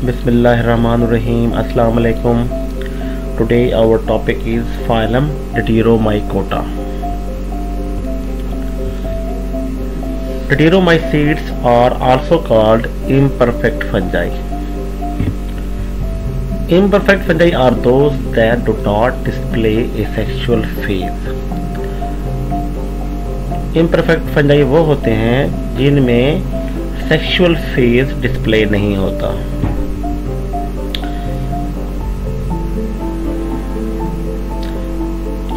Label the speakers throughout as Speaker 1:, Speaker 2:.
Speaker 1: Bismillahirrahmanirrahim. Assalamu alaikum. Today our topic is phylum Deuteromycota. Deuteromycetes are also called imperfect fungi. Imperfect fungi are those that do not display a sexual phase. Imperfect fungi वो होते हैं जिनमें sexual phase display नहीं होता।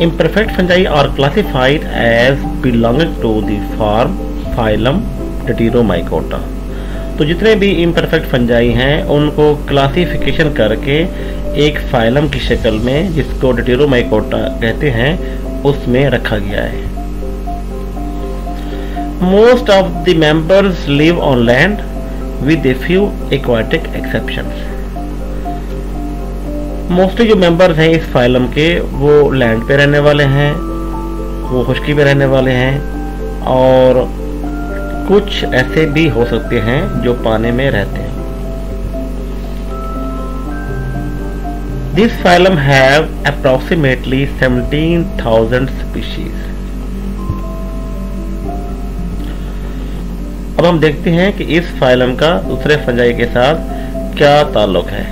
Speaker 1: Imperfect fungi are classified as belonging to the form phylum Deuteromycota। तो जितने भी imperfect fungi हैं उनको क्लासिफिकेशन करके एक फाइलम की शक्ल में, जिसको Deuteromycota कहते हैं, उसमें रखा गया है। Most of the members live on land with a few aquatic exceptions। Mostly जो मेंबर्स हैं इस फाइलम के वो लैंड पे रहने वाले हैं, वो खुश्की पे रहने वाले हैं, और कुछ ऐसे भी हो सकते हैं जो पानी में रहते हैं। This phylum have approximately 17,000 species. अब हम देखते हैं कि इस फाइलम का दूसरे फंजाई के साथ क्या ताल्लुक है।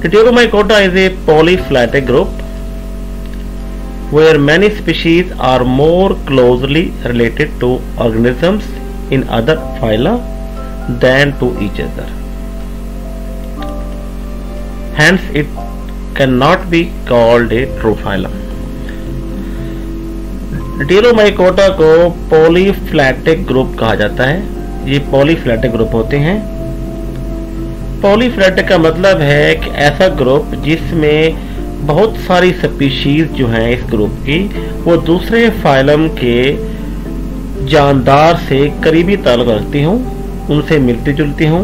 Speaker 1: Deuteromycota is a polyphyletic group where many species are more closely related to organisms in other phyla than to each other. Hence, it cannot be called a true phylum. Deuteromycota को polyphyletic group कहा जाता है। ये polyphyletic group होते हैं। पॉलीफिलेटिक का मतलब है कि ऐसा ग्रुप जिसमें बहुत सारी स्पीशीज जो हैं इस ग्रुप की, वो दूसरे फाइलम के जानदार से करीबी ताल्लुक रखती हूँ, उनसे मिलती जुलती हूँ,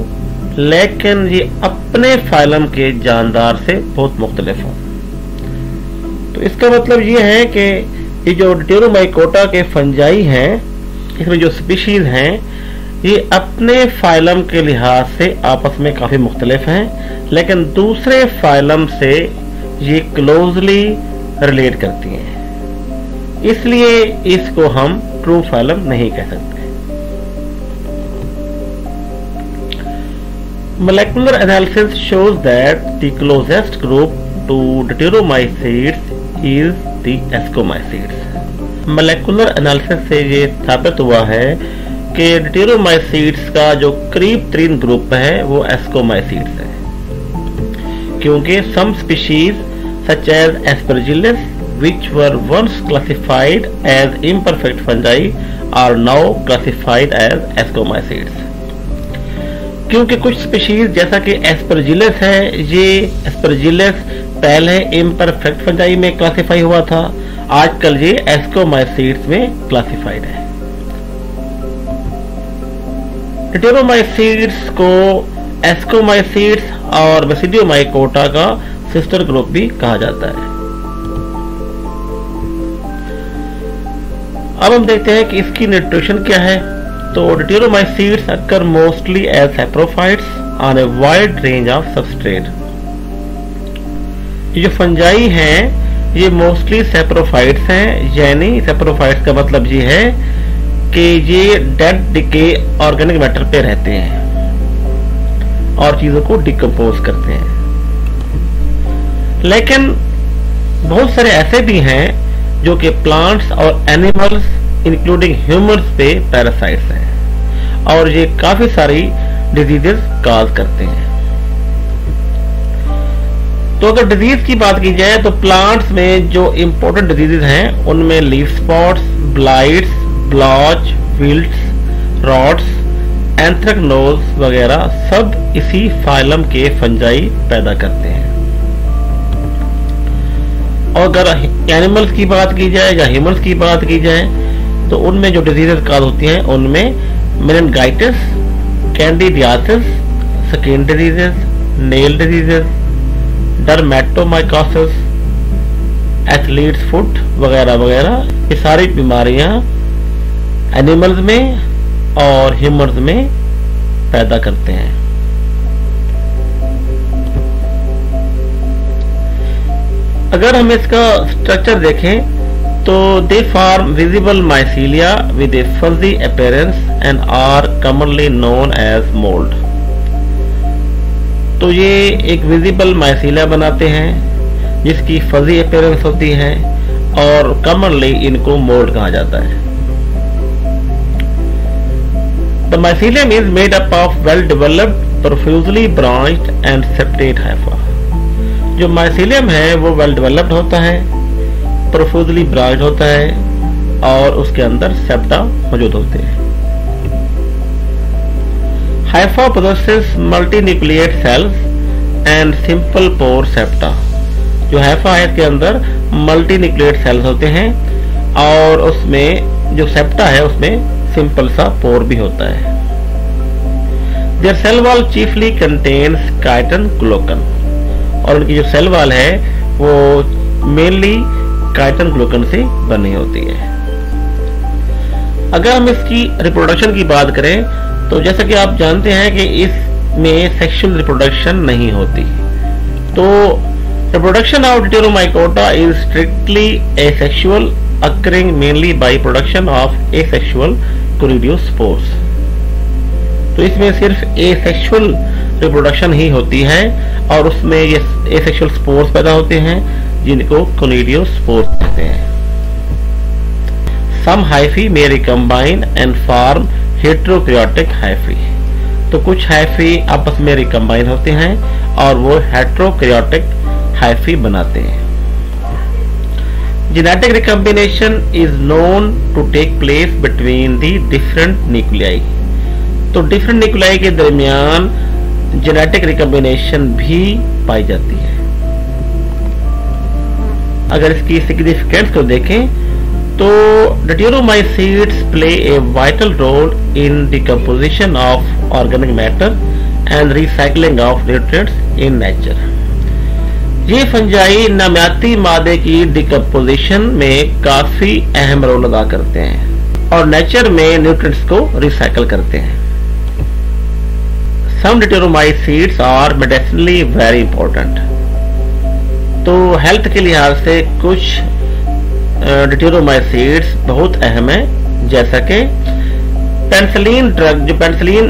Speaker 1: लेकिन ये अपने फाइलम के जानदार से बहुत मुख्तलिफ हों। तो इसका मतलब ये है कि ये जो Deuteromycota के फंजाई हैं, इसमें जो स्पीशीज हैं, ये अपने फाइलम के लिहाज से आपस में काफ़ी मुख्तलिफ हैं, लेकिन दूसरे फाइलम से ये क्लोजली रिलेट करती हैं। इसलिए इसको हम ट्रू फाइलम नहीं कह सकते। Molecular analysis shows that the closest group to Deuteromycetes is the Ascomycetes। Molecular analysis से ये साबित हुआ है कि Deuteromycetes का जो करीब तरीन ग्रुप है वो Ascomycetes है, क्योंकि some species such as Aspergillus which were once classified as imperfect fungi are now classified as Ascomycetes। क्योंकि कुछ स्पीशीज जैसा कि Aspergillus है, ये Aspergillus पहले imperfect fungi में क्लासिफाई हुआ था, आजकल ये Ascomycetes में क्लासिफाइड है। Deuteromycetes को Ascomycetes और Basidiomycota का सिस्टर ग्रुप भी कहा जाता है। अब हम देखते हैं कि इसकी न्यूट्रिशन क्या है। तो Deuteromycetes occur mostly as saprophytes on a wide range of substrate। ये जो फंजाई हैं ये मोस्टली saprophytes हैं, यानी saprophytes का मतलब ये है कि ये डेड डिके ऑर्गेनिक मैटर पे रहते हैं और चीजों को डिकम्पोज करते हैं। लेकिन बहुत सारे ऐसे भी हैं जो कि प्लांट्स और एनिमल्स इंक्लूडिंग ह्यूमंस पे पैरासाइट्स हैं और ये काफी सारी डिजीजेस काज करते हैं। तो अगर डिजीज की बात की जाए तो प्लांट्स में जो इंपॉर्टेंट डिजीजेस हैं उनमें leaf spots, blights, blotch, wilts, rots, anthracnose वगैरह सब इसी फाइलम के फंजाई पैदा करते हैं। और अगर एनिमल्स की बात की जाए या ह्यूमंस की बात की जाए तो उनमें जो डिजीजेस काज होती हैं उनमें meningitis, candidiasis, skin diseases, nail diseases, dermatomycosis, athlete's foot वगैरह वगैरह, ये सारी बीमारियां एनिमल्स में और ह्यूमंस में पैदा करते हैं। अगर हम इसका स्ट्रक्चर देखें तो they form visible mycelia with a fuzzy appearance and are commonly known as mould. तो ये एक विजिबल माइसीलिया बनाते हैं जिसकी फजी अपीयरेंस होती है और कॉमनली इनको मोल्ड कहा जाता है। The mycelium is made up of well developed profusely branched and septate hypha. जो माइसीलियम है वो वेल डेवलप्ड होता है, प्रोफ्यूजली ब्रांच्ड होता है और उसके अंदर सेप्टा मौजूद होते हैं। Hypha possesses multinucleate cells and simple pore septa. जो हाइफा है इसके अंदर मल्टीन्यूक्लिएट सेल्स होते हैं और उसमें जो सेप्टा है उसमें सिंपल सा पोर भी होता है। Their cell wall chiefly contains chitin glucan. और उनकी जो सेल वॉल है वो मेनली काइटिन ग्लूकन से बनी होती है। अगर हम इसकी रिप्रोडक्शन की बात करें तो जैसा कि आप जानते हैं कि इसमें सेक्सुअल रिप्रोडक्शन नहीं होती। तो reproduction of Deuteromycota is strictly asexual, occurring mainly by production of asexual conidiospores। तो इसमें सिर्फ एसेक्सुअल रिप्रोडक्शन ही होती है और उसमें ये एसेक्सुअल स्पोर्स पैदा होते हैं जिनको कोनिडियोस्पोर्स कहते हैं। Some hyphae may recombine and form heterokaryotic hyphae. तो कुछ हाइफी आपस में रिकम्बाइन होते हैं और वो हेटेरोकैरियोटिक हाइफी बनाते हैं। Genetic recombination is known to take place between the different nuclei। तो different nuclei के दरमियान जेनेटिक रिकम्बिनेशन भी पाई जाती है। अगर इसकी सिग्निफिकेंस को देखें तो deuteromycetes play a vital role in decomposition of organic matter and recycling of nutrients in nature. ये फंजाई नमियाती मादे की डिकम्पोजिशन में काफी अहम रोल अदा करते हैं और नेचर में न्यूट्रिएंट्स को रिसाइकल करते हैं। Some deuteromycetes are medicinally very important. तो हेल्थ के लिहाज से कुछ डिटेरोमाइसीट्स बहुत अहम है, जैसा कि पेनिसिलिन ड्रग। जो पेनिसिलिन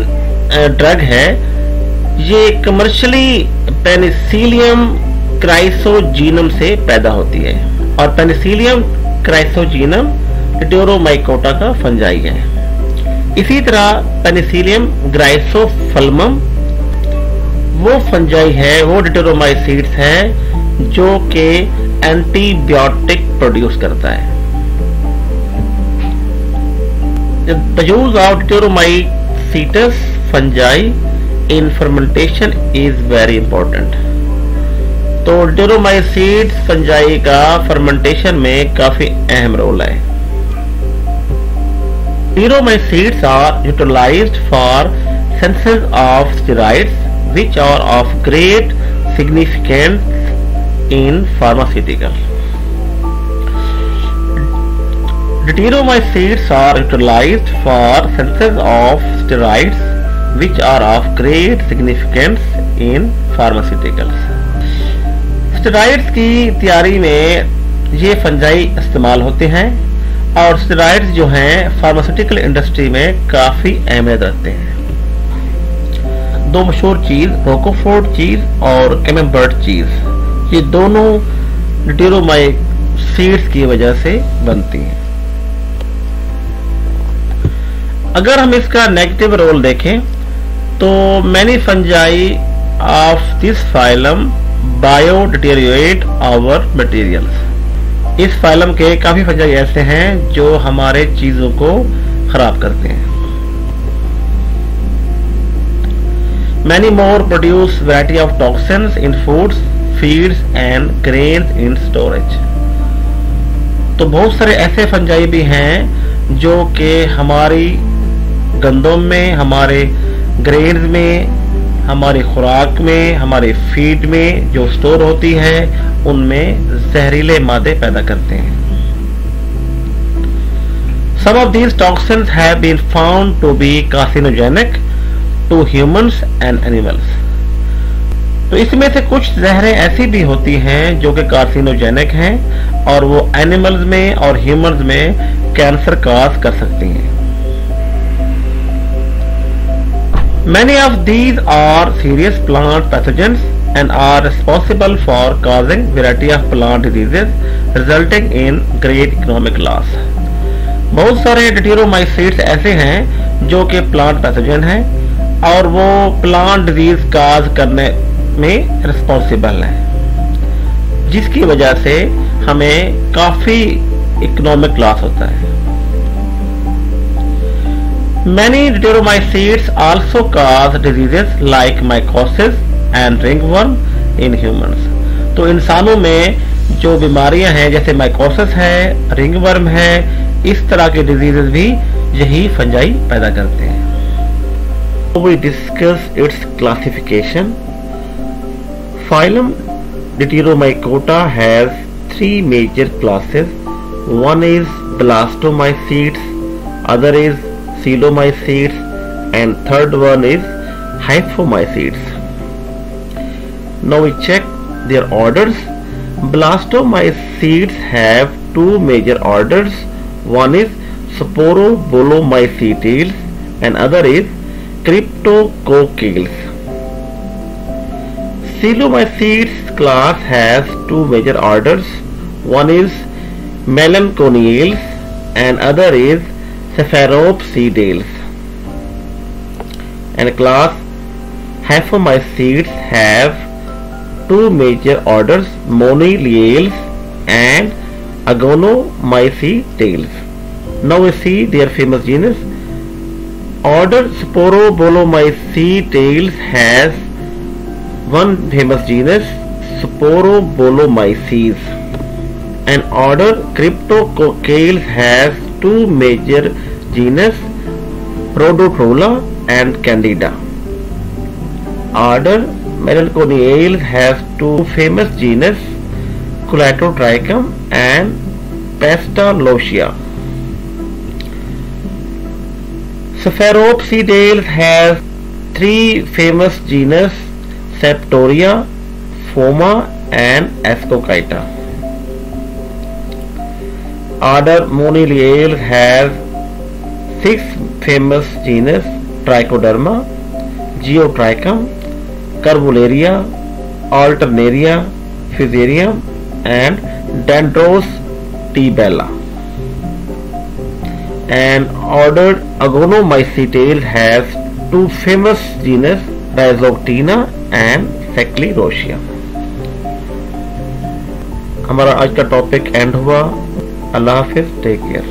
Speaker 1: ड्रग है ये कमर्शियली पेनिसिलियम क्राइसोजीनम से पैदा होती है और पेनिसिलियम क्राइसोजीनम डिटेरोमाइकोटा का फंजाई है। इसी तरह पेनिसिलियम ग्राइसोफल्मम वो फंजाई है, वो डिटेरोमाइसीट्स है जो कि एंटीबायोटिक प्रोड्यूस करता है। The use of Diatomycetes fungi in fermentation is very important। तो डिटेरोमाइसीट्स फंजाई का फर्मेंटेशन में काफी अहम रोल है। Deuteromycetes are utilized for synthesis of steroids which are of great significance in pharmaceutical. Diatomycetes are utilized for synthesis of steroids which are of great significance in pharmaceuticals। Steroids की तैयारी में ये fungi इस्तेमाल होते हैं और steroids जो हैं फार्मास्यूटिकल इंडस्ट्री में काफी अहमियत रखते हैं। दो मशहूर चीज रोकोफोर्ट चीज और कैमेम्बर्ट चीज, ये दोनों डिटेरोमाइसीट्स की वजह से बनती हैं। अगर हम इसका नेगेटिव रोल देखें तो many fungi of this phylum biodeteriorate our materials. इस फाइलम के काफी फंजाई ऐसे हैं जो हमारे चीजों को खराब करते हैं। Many more produce variety of toxins in foods, feeds and grains in storage. तो बहुत सारे ऐसे फंजाई भी हैं जो कि हमारी गंदम में, हमारे ग्रेन्स में, हमारी खुराक में, हमारे फीड में जो स्टोर होती है उनमें जहरीले मादे पैदा करते हैं। Some of these toxins have been found to be carcinogenic to humans and animals। तो इसमें से कुछ जहरें ऐसी भी होती हैं जो कि कार्सिनोजेनिक हैं और वो एनिमल्स में और ह्यूमंस में कैंसर काज कर सकती हैं। Many of these are serious plant pathogens and are responsible for causing variety of plant diseases resulting in great economic loss। बहुत सारे डिटेरोमाइसीट्स ऐसे हैं जो कि प्लांट पैथोजन हैं और वो प्लांट डिजीज काज करने में रिस्पॉन्सिबल है, जिसकी वजह से हमें काफी इकोनॉमिक लॉस होता है। Many deuteromycetes also cause diseases like mycosis and ringworm in humans। तो इंसानों में जो बीमारियां हैं जैसे माइकोसिस है, रिंगवर्म है, इस तरह के डिजीजेस भी यही फंजाई पैदा करते हैं। We discuss its classification। Phylum Deuteromycota has three major classes. One is blastomycetes, other is coelomycetes, and third one is hyphomycetes। Now we check their orders। Blastomycetes have two major orders. One is Sporobolomycetes and other is Cryptococcales। Coelomycetes class has two major orders. One is Melanchoniales and other is Sphaeropsidales। And class Hyphomycetes have two major orders, Moniliales and Agonomycetales। Now we see their famous genus। Order Sporobolomycetales has one famous genus, Sporobolomyces, and order Cryptococcales has two major genus, Rhodotrola and Candida। Order Melanchoniales has two famous genus, Colatotrichum and Pestalozzium। Sphaeropsidales has three famous genus, Septoria, Phoma and Ascochyta। Order Moniliales has six famous genus, Trichoderma, Geotrichum, Carvularia, Alternaria, Fusarium and Dendrostibella। And order Agonomycetales has two famous genus, Rhizoctina and Sclerotia। हमारा आज का topic and हुआ। अल्लाह हाफिज, take care.